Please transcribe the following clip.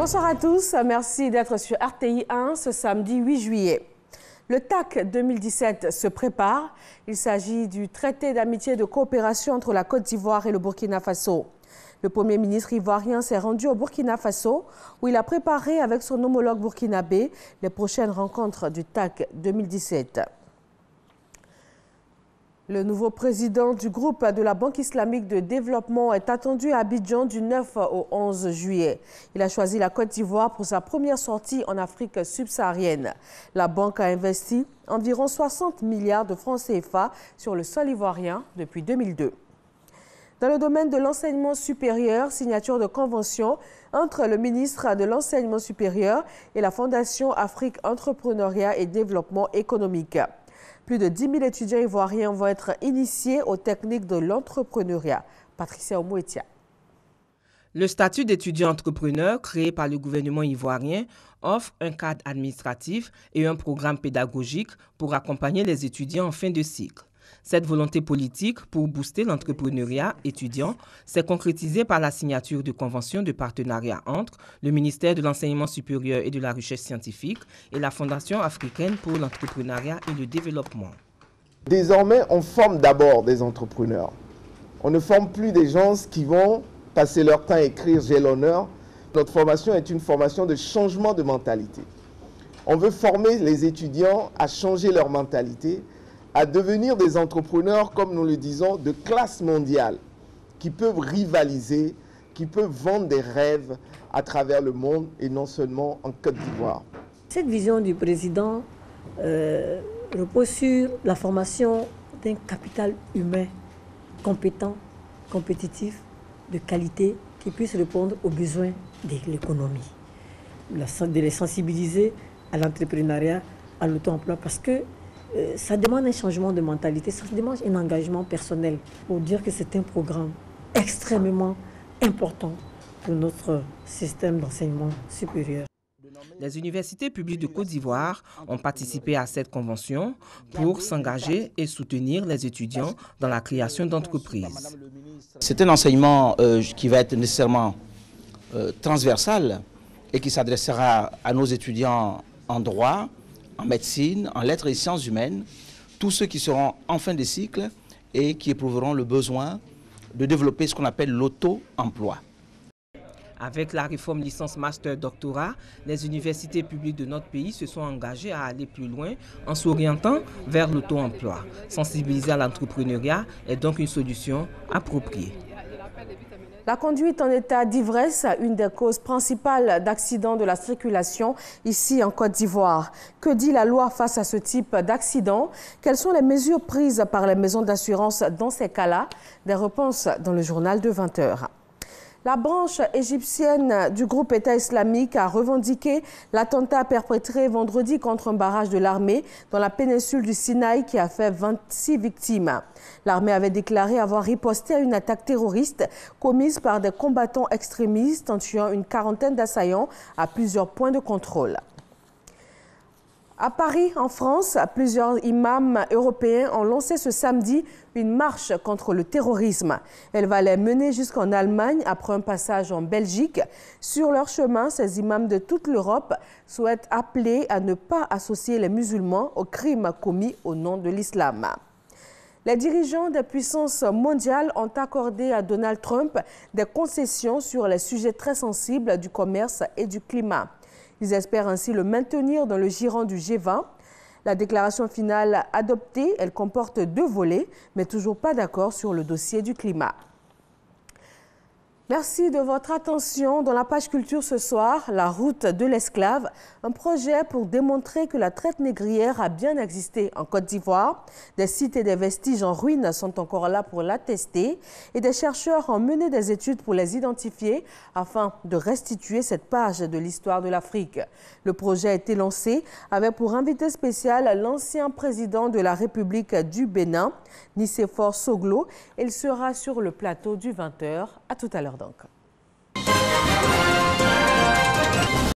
Bonsoir à tous, merci d'être sur RTI 1 ce samedi 8 juillet. Le TAC 2017 se prépare. Il s'agit du traité d'amitié et de coopération entre la Côte d'Ivoire et le Burkina Faso. Le Premier ministre ivoirien s'est rendu au Burkina Faso où il a préparé avec son homologue burkinabé les prochaines rencontres du TAC 2017. Le nouveau président du groupe de la Banque islamique de développement est attendu à Abidjan du 9 au 11 juillet. Il a choisi la Côte d'Ivoire pour sa première sortie en Afrique subsaharienne. La banque a investi environ 60 milliards de francs CFA sur le sol ivoirien depuis 2002. Dans le domaine de l'enseignement supérieur, signature de convention entre le ministre de l'Enseignement supérieur et la Fondation Afrique Entrepreneuriat et Développement économique. Plus de 10 000 étudiants ivoiriens vont être initiés aux techniques de l'entrepreneuriat. Patricia Omouetia. Le statut d'étudiant entrepreneur créé par le gouvernement ivoirien offre un cadre administratif et un programme pédagogique pour accompagner les étudiants en fin de cycle. Cette volonté politique pour booster l'entrepreneuriat étudiant s'est concrétisée par la signature de conventions de partenariat entre le ministère de l'Enseignement supérieur et de la Recherche scientifique et la Fondation africaine pour l'entrepreneuriat et le développement. Désormais, on forme d'abord des entrepreneurs. On ne forme plus des gens qui vont passer leur temps à écrire « j'ai l'honneur ». Notre formation est une formation de changement de mentalité. On veut former les étudiants à changer leur mentalité, à devenir des entrepreneurs, comme nous le disons, de classe mondiale, qui peuvent rivaliser, qui peuvent vendre des rêves à travers le monde et non seulement en Côte d'Ivoire. Cette vision du président repose sur la formation d'un capital humain compétent, compétitif, de qualité, qui puisse répondre aux besoins de l'économie. De les sensibiliser à l'entrepreneuriat, à l'auto-emploi, parce que ça demande un changement de mentalité, ça demande un engagement personnel pour dire que c'est un programme extrêmement important pour notre système d'enseignement supérieur. Les universités publiques de Côte d'Ivoire ont participé à cette convention pour s'engager et soutenir les étudiants dans la création d'entreprises. C'est un enseignement qui va être nécessairement transversal et qui s'adressera à nos étudiants en droit, en médecine, en lettres et sciences humaines, tous ceux qui seront en fin de cycle et qui éprouveront le besoin de développer ce qu'on appelle l'auto-emploi. Avec la réforme licence master doctorat, les universités publiques de notre pays se sont engagées à aller plus loin en s'orientant vers l'auto-emploi. Sensibiliser à l'entrepreneuriat est donc une solution appropriée. La conduite en état d'ivresse, une des causes principales d'accidents de la circulation ici en Côte d'Ivoire. Que dit la loi face à ce type d'accident? Quelles sont les mesures prises par les maisons d'assurance dans ces cas-là? Des réponses dans le journal de 20 h. La branche égyptienne du groupe État islamique a revendiqué l'attentat perpétré vendredi contre un barrage de l'armée dans la péninsule du Sinaï qui a fait 26 victimes. L'armée avait déclaré avoir riposté à une attaque terroriste commise par des combattants extrémistes en tuant une quarantaine d'assaillants à plusieurs points de contrôle. À Paris, en France, plusieurs imams européens ont lancé ce samedi une marche contre le terrorisme. Elle va les mener jusqu'en Allemagne après un passage en Belgique. Sur leur chemin, ces imams de toute l'Europe souhaitent appeler à ne pas associer les musulmans aux crimes commis au nom de l'islam. Les dirigeants des puissances mondiales ont accordé à Donald Trump des concessions sur les sujets très sensibles du commerce et du climat. Ils espèrent ainsi le maintenir dans le giron du G20. La déclaration finale adoptée, elle comporte 2 volets, mais toujours pas d'accord sur le dossier du climat. Merci de votre attention. Dans la page culture ce soir, la route de l'esclave, un projet pour démontrer que la traite négrière a bien existé en Côte d'Ivoire. Des sites et des vestiges en ruine sont encore là pour l'attester et des chercheurs ont mené des études pour les identifier afin de restituer cette page de l'histoire de l'Afrique. Le projet a été lancé avec pour invité spécial l'ancien président de la République du Bénin, Nicéphore Soglo. Il sera sur le plateau du 20 h. À tout à l'heure donc.